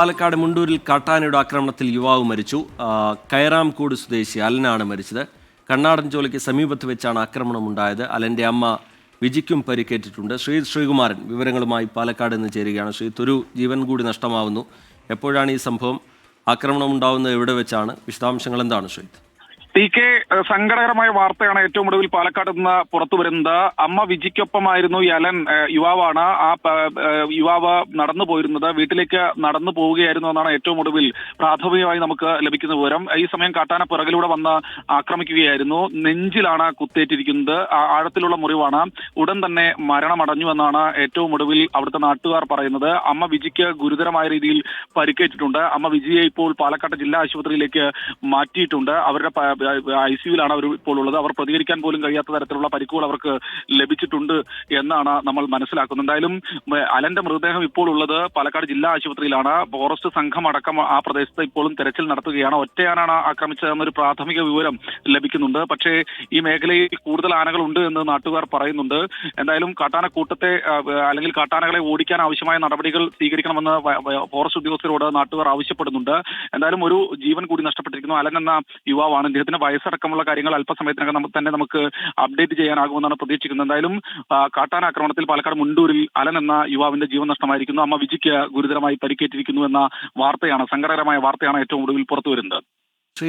പാലക്കാട് മുണ്ടൂരിൽ കാട്ടാനയുടെ ആക്രമണത്തിൽ യുവാവ് മരിച്ചു. കയറാംകൂട് സ്വദേശി അലനാണ് മരിച്ചത്. കണ്ണാടൻ ജോലിക്ക് സമീപത്ത് വെച്ചാണ് ആക്രമണമുണ്ടായത്. അലൻ്റെ അമ്മ വിജിക്കും പരിക്കേറ്റിട്ടുണ്ട്. ശ്രീകുമാരൻ വിവരങ്ങളുമായി പാലക്കാട് നിന്ന് ചേരുകയാണ്. ഒരു ജീവൻ കൂടി നഷ്ടമാവുന്നു. എപ്പോഴാണ് ഈ സംഭവം? ആക്രമണം ഉണ്ടാവുന്നത് എവിടെ വെച്ചാണ്? വിശദാംശങ്ങൾ എന്താണ് ശ്രീത്? TK, സങ്കടകരമായ വാർത്തയാണ് ഏറ്റവും ഒടുവിൽ പാലക്കാട് നിന്ന് പുറത്തു വരുന്നത്. അമ്മ വിജിക്കൊപ്പമായിരുന്നു ഈ അലൻ യുവാവാണ്. യുവാവ് നടന്നു പോയിരുന്നത്, വീട്ടിലേക്ക് നടന്നു പോവുകയായിരുന്നു എന്നാണ് ഏറ്റവും ഒടുവിൽ പ്രാഥമികമായി നമുക്ക് ലഭിക്കുന്ന വിവരം. ഈ സമയം കാട്ടാന പിറകിലൂടെ വന്ന് ആക്രമിക്കുകയായിരുന്നു. നെഞ്ചിലാണ് കുത്തേറ്റിരിക്കുന്നത്. ആഴത്തിലുള്ള മുറിവാണ്. ഉടൻ തന്നെ മരണമടഞ്ഞു എന്നാണ് ഏറ്റവും ഒടുവിൽ അവിടുത്തെ നാട്ടുകാർ പറയുന്നത്. അമ്മ വിജിക്ക് ഗുരുതരമായ രീതിയിൽ പരിക്കേറ്റിട്ടുണ്ട്. അമ്മ വിജിയെ ഇപ്പോൾ പാലക്കാട് ജില്ലാ ആശുപത്രിയിലേക്ക് മാറ്റിയിട്ടുണ്ട്. അവരുടെ ICUവിലാണ് അവർ ഇപ്പോൾ ഉള്ളത്. അവർ പ്രതികരിക്കാൻ പോലും കഴിയാത്ത തരത്തിലുള്ള പരിക്കുകൾ അവർക്ക് ലഭിച്ചിട്ടുണ്ട് എന്നാണ് നമ്മൾ മനസ്സിലാക്കുന്നത്. എന്തായാലും അലന്റെ മൃതദേഹം ഇപ്പോൾ ഉള്ളത് പാലക്കാട് ജില്ലാ ആശുപത്രിയിലാണ്. ഫോറസ്റ്റ് സംഘം അടക്കം ആ പ്രദേശത്ത് ഇപ്പോഴും തെരച്ചിൽ നടത്തുകയാണ്. ഒറ്റയാനാണ് ആക്രമിച്ചതെന്നൊരു പ്രാഥമിക വിവരം ലഭിക്കുന്നുണ്ട്. പക്ഷേ ഈ മേഖലയിൽ കൂടുതൽ ആനകളുണ്ട് എന്ന് നാട്ടുകാർ പറയുന്നുണ്ട്. എന്തായാലും കാട്ടാനക്കൂട്ടത്തെ അല്ലെങ്കിൽ കാട്ടാനകളെ ഓടിക്കാൻ ആവശ്യമായ നടപടികൾ സ്വീകരിക്കണമെന്ന് ഫോറസ്റ്റ് ഉദ്യോഗസ്ഥരോട് നാട്ടുകാർ ആവശ്യപ്പെടുന്നുണ്ട്. എന്തായാലും ഒരു ജീവൻ കൂടി നഷ്ടപ്പെട്ടിരിക്കുന്നു. അലൻ എന്ന യുവാവാണ്. ഇദ്ദേഹത്തിന്റെ വയസ്സടക്കമുള്ള കാര്യങ്ങൾ അല്പസമയത്തിനകം തന്നെ നമുക്ക് അപ്ഡേറ്റ് ചെയ്യാനാകുമെന്നാണ് പ്രതീക്ഷിക്കുന്നത്. എന്തായാലും കാട്ടാന ആക്രമണത്തിൽ പാലക്കാട് മുണ്ടൂരിൽ അലൻ എന്ന യുവാവിന്റെ ജീവൻ നഷ്ടമായിരിക്കുന്നു. അമ്മ വിജിക്ക് ഗുരുതരമായി പരിക്കേറ്റിരിക്കുന്നു എന്ന വാർത്തയാണ്, സങ്കടകരമായ വാർത്തയാണ് ഏറ്റവും ഒടുവിൽ പുറത്തു വരുന്നത്.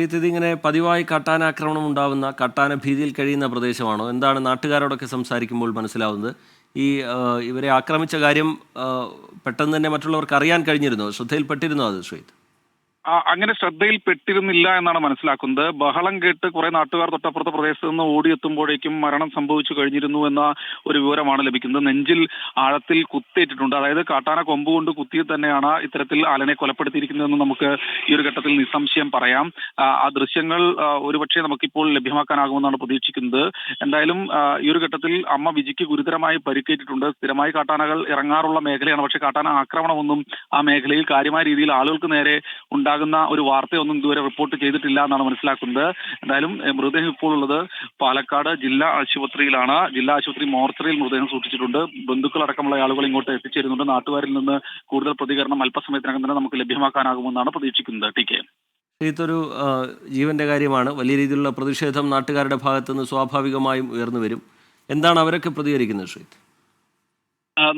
ഇതിങ്ങനെ പതിവായി കാട്ടാന ആക്രമണം ഉണ്ടാവുന്ന, കാട്ടാന ഭീതിയിൽ കഴിയുന്ന പ്രദേശമാണോ? എന്താണ് നാട്ടുകാരോടൊക്കെ സംസാരിക്കുമ്പോൾ മനസ്സിലാവുന്നത്? ഇവരെ ആക്രമിച്ച കാര്യം പെട്ടെന്ന് തന്നെ മറ്റുള്ളവർക്ക് അറിയാൻ കഴിഞ്ഞിരുന്നോ? ശ്രദ്ധയിൽപ്പെട്ടിരുന്നോ അത് ശ്രീത്? അങ്ങനെ ശ്രദ്ധയിൽപ്പെട്ടിരുന്നില്ല എന്നാണ് മനസ്സിലാക്കുന്നത്. ബഹളം കേട്ട് കുറെ നാട്ടുകാർ തൊട്ടപ്പുറത്തെ പ്രദേശത്ത് നിന്ന് ഓടിയെത്തുമ്പോഴേക്കും മരണം സംഭവിച്ചു കഴിഞ്ഞിരുന്നു എന്ന ഒരു വിവരമാണ് ലഭിക്കുന്നത്. നെഞ്ചിൽ ആഴത്തിൽ കുത്തേറ്റിട്ടുണ്ട്. അതായത് കാട്ടാന കൊമ്പുകൊണ്ട് കുത്തി തന്നെയാണ് ഇത്തരത്തിൽ അലനെ കൊലപ്പെടുത്തിയിരിക്കുന്നതെന്ന് നമുക്ക് ഈ ഒരു ഘട്ടത്തിൽ നിസ്സംശയം പറയാം. ആ ദൃശ്യങ്ങൾ ഒരുപക്ഷെ നമുക്കിപ്പോൾ ലഭ്യമാക്കാനാകുമെന്നാണ് പ്രതീക്ഷിക്കുന്നത്. എന്തായാലും ഈ ഒരു ഘട്ടത്തിൽ അമ്മ വിജിക്ക് ഗുരുതരമായി പരിക്കേറ്റിട്ടുണ്ട്. സ്ഥിരമായി കാട്ടാനകൾ ഇറങ്ങാറുള്ള മേഖലയാണ്. പക്ഷേ കാട്ടാന ആക്രമണമൊന്നും ആ മേഖലയിൽ കാര്യമായ രീതിയിൽ ആളുകൾക്ക് നേരെ ഉണ്ടാകുന്ന ഒരു വാർത്തയൊന്നും ഇതുവരെ റിപ്പോർട്ട് ചെയ്തിട്ടില്ല എന്നാണ് മനസ്സിലാക്കുന്നത്. എന്തായാലും മൃതദേഹം ഇപ്പോൾ ഉള്ളത് പാലക്കാട് ജില്ലാ ആശുപത്രിയിലാണ്. ജില്ലാ ആശുപത്രി മോർച്ചറിയിൽ മൃതദേഹം സൂക്ഷിച്ചിട്ടുണ്ട്. ബന്ധുക്കളടക്കമുള്ള ആളുകൾ ഇങ്ങോട്ട് എത്തിച്ചേരുന്നുണ്ട്. നാട്ടുകാരിൽ നിന്ന് കൂടുതൽ പ്രതികരണം അല്പസമയത്തിനകം തന്നെ നമുക്ക് ലഭ്യമാക്കാനാകുമെന്നാണ് പ്രതീക്ഷിക്കുന്നത്. TK, ഇതൊരു ജീവന്റെ കാര്യമാണ്. വലിയ രീതിയിലുള്ള പ്രതിഷേധം നാട്ടുകാരുടെ ഭാഗത്തുനിന്ന് സ്വാഭാവികമായും ഉയർന്നു വരും. എന്താണ് അവരൊക്കെ പ്രതികരിക്കുന്നത് ശ്രീത്?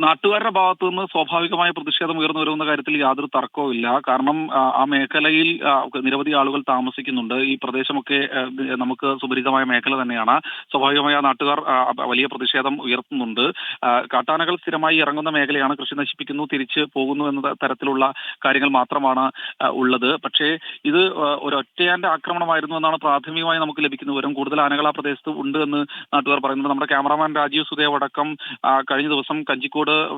നാട്ടുകാരുടെ ഭാഗത്തു നിന്ന് സ്വാഭാവികമായ പ്രതിഷേധം ഉയർന്നു വരുന്ന കാര്യത്തിൽ യാതൊരു തർക്കവുമില്ല. കാരണം ആ മേഖലയിൽ നിരവധി ആളുകൾ താമസിക്കുന്നുണ്ട്. ഈ പ്രദേശമൊക്കെ നമുക്ക് സുപരിചിതമായ മേഖല തന്നെയാണ്. സ്വാഭാവികമായ നാട്ടുകാർ വലിയ പ്രതിഷേധം ഉയർത്തുന്നുണ്ട്. കാട്ടാനകൾ സ്ഥിരമായി ഇറങ്ങുന്ന മേഖലയാണ്. കൃഷി നശിപ്പിക്കുന്നു, തിരിച്ച് പോകുന്നു എന്ന തരത്തിലുള്ള കാര്യങ്ങൾ മാത്രമാണ് ഉള്ളത്. പക്ഷേ ഇത് ഒരൊറ്റയാന്റെ ആക്രമണമായിരുന്നു എന്നാണ് പ്രാഥമികമായി നമുക്ക് ലഭിക്കുന്ന വിവരം. കൂടുതൽ ആനകൾ ആ പ്രദേശത്ത് ഉണ്ട് എന്ന് നാട്ടുകാർ പറയുന്നുണ്ട്. നമ്മുടെ ക്യാമറാമാൻ രാജീവ് സുദേവ് അടക്കം കഴിഞ്ഞ ദിവസം കഞ്ചിക്കോട്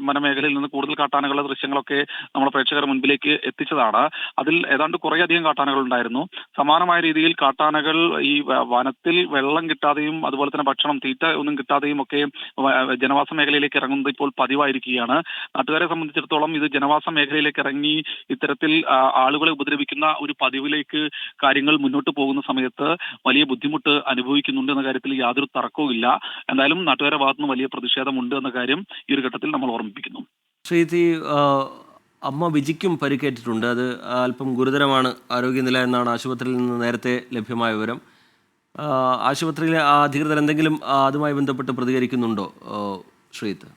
വനമേഖലയിൽ നിന്ന് കൂടുതൽ കാട്ടാനകളുടെ ദൃശ്യങ്ങളൊക്കെ നമ്മുടെ പ്രേക്ഷകരുടെ മുൻപിലേക്ക് എത്തിച്ചതാണ്. അതിൽ ഏതാണ്ട് കുറേയധികം കാട്ടാനകൾ ഉണ്ടായിരുന്നു. സമാനമായ രീതിയിൽ കാട്ടാനകൾ ഈ വനത്തിൽ വെള്ളം കിട്ടാതെയും അതുപോലെ തന്നെ ഭക്ഷണം, തീറ്റ ഒന്നും കിട്ടാതെയും ഒക്കെ ജനവാസ മേഖലയിലേക്ക് ഇറങ്ങുന്നത് ഇപ്പോൾ പതിവായിരിക്കുകയാണ്. നാട്ടുകാരെ സംബന്ധിച്ചിടത്തോളം ഇത് ജനവാസ മേഖലയിലേക്ക് ഇറങ്ങി ഇത്തരത്തിൽ ആളുകളെ ഉപദ്രവിക്കുന്ന ഒരു പതിവിലേക്ക് കാര്യങ്ങൾ മുന്നോട്ട് പോകുന്ന സമയത്ത് വലിയ ബുദ്ധിമുട്ട് അനുഭവിക്കുന്നുണ്ട് എന്ന കാര്യത്തിൽ യാതൊരു തർക്കവും ഇല്ല. എന്തായാലും നാട്ടുകാരുടെ ഭാഗത്തുനിന്ന് വലിയ പ്രതിഷേധമുണ്ട് എന്ന കാര്യം ഈ ഒരു ഘട്ടത്തിൽ നമ്മൾ ഓർമ്മിപ്പിക്കുന്നു. ശ്രീതി, അമ്മ വിജിക്കും പരിക്കേറ്റിട്ടുണ്ട്. അത് അല്പം ഗുരുതരമാണ് ആരോഗ്യനില എന്നാണ് ആശുപത്രിയിൽ നിന്ന് നേരത്തെ ലഭ്യമായ വിവരം. ആശുപത്രിയിലെ അധികൃതർ എന്തെങ്കിലും അതുമായി ബന്ധപ്പെട്ട് പ്രതികരിക്കുന്നുണ്ടോ ശ്രീത്?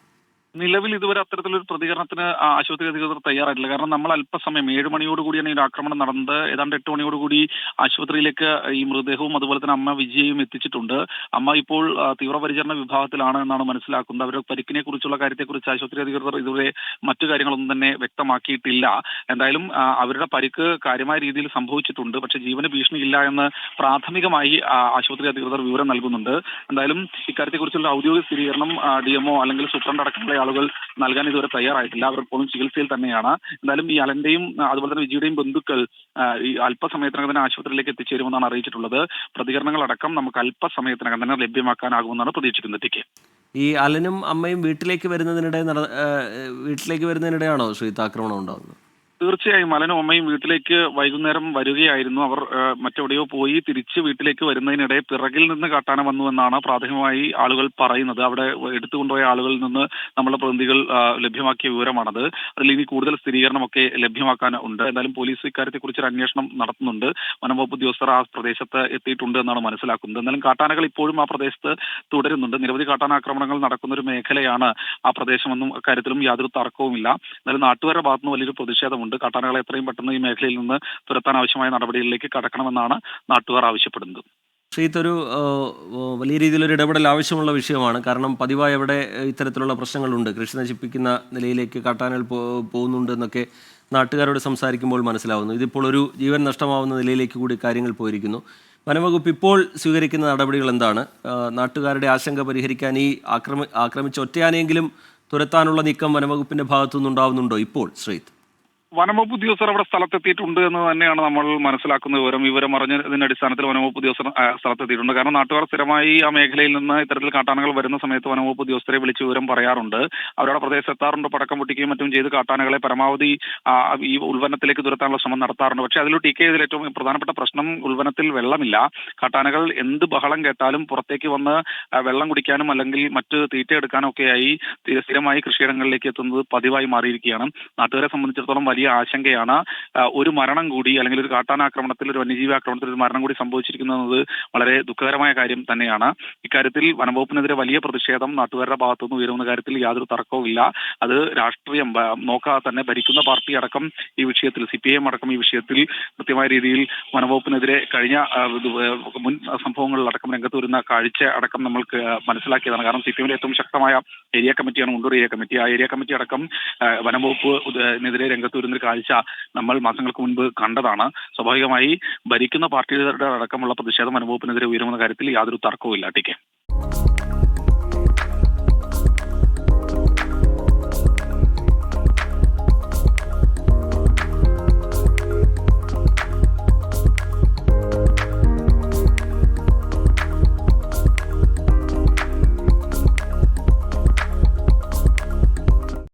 നിലവിൽ ഇതുവരെ അത്തരത്തിലൊരു പ്രതികരണത്തിന് ആശുപത്രി അധികൃതർ തയ്യാറായിട്ടില്ല. കാരണം നമ്മൾ അല്പസമയം 7 മണിയോടുകൂടിയാണ് ഈ ഒരു ആക്രമണം നടന്നത്. ഏതാണ്ട് 8 മണിയോടുകൂടി ആശുപത്രിയിലേക്ക് ഈ മൃതദേഹവും അതുപോലെ തന്നെ അമ്മ വിജയയും എത്തിച്ചിട്ടുണ്ട്. അമ്മ ഇപ്പോൾ തീവ്രപരിചരണ വിഭാഗത്തിലാണ് എന്നാണ് മനസ്സിലാക്കുന്നത്. അവരുടെ പരിക്കിനെ കുറിച്ചുള്ള കാര്യത്തെക്കുറിച്ച് ആശുപത്രി അധികൃതർ ഇതുവരെ മറ്റു കാര്യങ്ങളൊന്നും തന്നെ വ്യക്തമാക്കിയിട്ടില്ല. എന്തായാലും അവരുടെ പരിക്ക് കാര്യമായ രീതിയിൽ സംഭവിച്ചിട്ടുണ്ട്. പക്ഷേ ജീവന് ഭീഷണിയില്ല എന്ന് പ്രാഥമികമായി ആശുപത്രി അധികൃതർ വിവരം നൽകുന്നുണ്ട്. എന്തായാലും ഇക്കാര്യത്തെക്കുറിച്ചുള്ള ഔദ്യോഗിക സ്ഥിരീകരണം DMO അല്ലെങ്കിൽ സൂപ്രണ്ട് അടക്കമുള്ള ആളുകൾ നൽകാൻ ഇതുവരെ തയ്യാറായിട്ടില്ല. അവർ ഇപ്പോഴും ചികിത്സയിൽ തന്നെയാണ്. എന്തായാലും ഈ അലന്റെയും അതുപോലെ തന്നെ വിജിയുടെയും ബന്ധുക്കൾ ഈ അല്പസമയത്തിനകം തന്നെ ആശുപത്രിയിലേക്ക് എത്തിച്ചേരുമെന്നാണ് അറിയിച്ചിട്ടുള്ളത്. പ്രതികരണങ്ങളടക്കം നമുക്ക് അല്പസമയത്തിനകം തന്നെ ലഭ്യമാക്കാനാകുമെന്നാണ് പ്രതീക്ഷിക്കുന്നത്. ഈ അലനും അമ്മയും വീട്ടിലേക്ക് വരുന്നതിനിടെയാണോ ശ്രീത്ത് ആക്രമണം ഉണ്ടാകുന്നത്? തീർച്ചയായും മലനും അമ്മയും വീട്ടിലേക്ക് വൈകുന്നേരം വരികയായിരുന്നു. അവർ മറ്റെവിടെയോ പോയി തിരിച്ച് വീട്ടിലേക്ക് വരുന്നതിനിടെ പിറകിൽ നിന്ന് കാട്ടാന വന്നുവെന്നാണ് പ്രാഥമികമായി ആളുകൾ പറയുന്നത്. അവിടെ എടുത്തുകൊണ്ടുപോയ ആളുകളിൽ നിന്ന് നമ്മുടെ പ്രതിനിധികൾ ലഭ്യമാക്കിയ വിവരമാണത്. അതിൽ ഇനി കൂടുതൽ സ്ഥിരീകരണമൊക്കെ ലഭ്യമാക്കാൻ ഉണ്ട്. എന്തായാലും പോലീസ് ഇക്കാര്യത്തെക്കുറിച്ച് ഒരു അന്വേഷണം നടത്തുന്നുണ്ട്. വനംവകുപ്പ് ഉദ്യോഗസ്ഥർ ആ പ്രദേശത്ത് എത്തിയിട്ടുണ്ട് എന്നാണ് മനസ്സിലാക്കുന്നത്. എന്നാലും കാട്ടാനകൾ ഇപ്പോഴും ആ പ്രദേശത്ത് തുടരുന്നുണ്ട്. നിരവധി കാട്ടാനാക്രമണങ്ങൾ നടക്കുന്ന ഒരു മേഖലയാണ് ആ പ്രദേശമെന്നും അക്കാര്യത്തിലും യാതൊരു തർക്കവുമില്ല. എന്നാലും നാട്ടുകാരുടെ ഭാഗത്തുനിന്ന് വലിയൊരു പ്രതിഷേധമുണ്ട്. കാട്ടാനകളെ എത്രയും പെട്ടെന്ന് ഈ മേഖലയിൽ നിന്ന് തുരത്താൻ ആവശ്യമായ നടപടികളിലേക്ക് കടക്കണമെന്നാണ് നാട്ടുകാർ ആവശ്യപ്പെടുന്നത്. ശ്രീത്ത്, ഒരു വലിയ രീതിയിലൊരു ഇടപെടൽ ആവശ്യമുള്ള വിഷയമാണ്. കാരണം പതിവായി അവിടെ ഇത്തരത്തിലുള്ള പ്രശ്നങ്ങളുണ്ട്. കൃഷി നശിപ്പിക്കുന്ന നിലയിലേക്ക് കാട്ടാനകൾ പോകുന്നുണ്ട് എന്നൊക്കെ നാട്ടുകാരോട് സംസാരിക്കുമ്പോൾ മനസ്സിലാവുന്നു. ഇതിപ്പോൾ ഒരു ജീവൻ നഷ്ടമാവുന്ന നിലയിലേക്ക് കൂടി കാര്യങ്ങൾ പോയിരിക്കുന്നു. വനംവകുപ്പ് ഇപ്പോൾ സ്വീകരിക്കുന്ന നടപടികൾ എന്താണ്? നാട്ടുകാരുടെ ആശങ്ക പരിഹരിക്കാൻ ഈ ആക്രമിച്ച ഒറ്റയാനെയെങ്കിലും തുരത്താനുള്ള നീക്കം വനംവകുപ്പിന്റെ ഭാഗത്തുനിന്നുണ്ടാവുന്നുണ്ടോ ഇപ്പോൾ, ശ്രീത്ത്? വനംവകുപ്പ് ഉദ്യോഗസ്ഥർ അവിടെ സ്ഥലത്തെത്തിയിട്ടുണ്ട് എന്ന് തന്നെയാണ് നമ്മൾ മനസ്സിലാക്കുന്ന വിവരം അറിഞ്ഞതിന്റെ അടിസ്ഥാനത്തിൽ വനംവകുപ്പ് ഉദ്യോഗസ്ഥർ സ്ഥലത്തെത്തിയിട്ടുണ്ട്. കാരണം നാട്ടുകാർ സ്ഥിരമായി ആ മേഖലയിൽ നിന്ന് ഇത്തരത്തിൽ കാട്ടാനകൾ വരുന്ന സമയത്ത് വനംവകുപ്പ് ഉദ്യോഗസ്ഥരെ വിളിച്ച് വിവരം പറയാറുണ്ട്. അവരുടെ പ്രദേശത്ത് എത്താറുണ്ട്, പടക്കം പൊട്ടിക്കുകയും മറ്റും ചെയ്ത് കാട്ടാനകളെ പരമാവധി ഈ ഉൾവനത്തിലേക്ക് തുരത്താനുള്ള ശ്രമം നടത്താറുണ്ട്. പക്ഷേ അതിൽ ഇതിൽ ഏറ്റവും പ്രധാനപ്പെട്ട പ്രശ്നം ഉൾവനത്തിൽ വെള്ളമില്ല. കാട്ടാനകൾ എന്ത് ബഹളം കേട്ടാലും പുറത്തേക്ക് വന്ന് വെള്ളം കുടിക്കാനും അല്ലെങ്കിൽ മറ്റ് തീറ്റ എടുക്കാനും ഒക്കെയായി സ്ഥിരമായി കൃഷിയിടങ്ങളിലേക്ക് എത്തുന്നത് പതിവായി മാറിയിരിക്കുകയാണ്. നാട്ടുകാരെ സംബന്ധിച്ചിടത്തോളം വലിയ ആശങ്കയാണ്. ഒരു മരണം കൂടി, അല്ലെങ്കിൽ ഒരു കാട്ടാനാക്രമണത്തിൽ, ഒരു വന്യജീവി ആക്രമണത്തിൽ ഒരു മരണം കൂടി സംഭവിച്ചിരിക്കുന്നത് വളരെ ദുഃഖകരമായ കാര്യം തന്നെയാണ്. ഇക്കാര്യത്തിൽ വനംവകുപ്പിനെതിരെ വലിയ പ്രതിഷേധം നാട്ടുകാരുടെ ഭാഗത്തുനിന്ന് ഉയരുന്ന കാര്യത്തിൽ യാതൊരു തർക്കവുമില്ല. അത് രാഷ്ട്രീയം നോക്കാതെ തന്നെ ഭരിക്കുന്ന പാർട്ടി അടക്കം ഈ വിഷയത്തിൽ, CPIM അടക്കം ഈ വിഷയത്തിൽ കൃത്യമായ രീതിയിൽ വനംവകുപ്പിനെതിരെ കഴിഞ്ഞ മുൻ സംഭവങ്ങളിലടക്കം രംഗത്ത് വരുന്ന കാഴ്ച അടക്കം നമ്മൾക്ക് മനസ്സിലാക്കിയതാണ്. കാരണം CPIMന്റെ ഏറ്റവും ശക്തമായ ഏരിയ കമ്മിറ്റിയാണ് മുണ്ടൂർ ഏരിയ കമ്മിറ്റി. ആ ഏരിയ കമ്മിറ്റി അടക്കം വനംവകുപ്പിനെതിരെ രംഗത്ത് വരുന്നൊരു കാഴ്ച നമ്മൾ മാസങ്ങൾക്ക് മുൻപ് കണ്ടതാണ്. സ്വാഭാവികമായി ഭരിക്കുന്ന പാർട്ടികളുടെ അടക്കമുള്ള പ്രതിഷേധം വനംവകുപ്പിനെതിരെ ഉയരുന്ന കാര്യത്തിൽ യാതൊരു തർക്കവുമില്ല. T K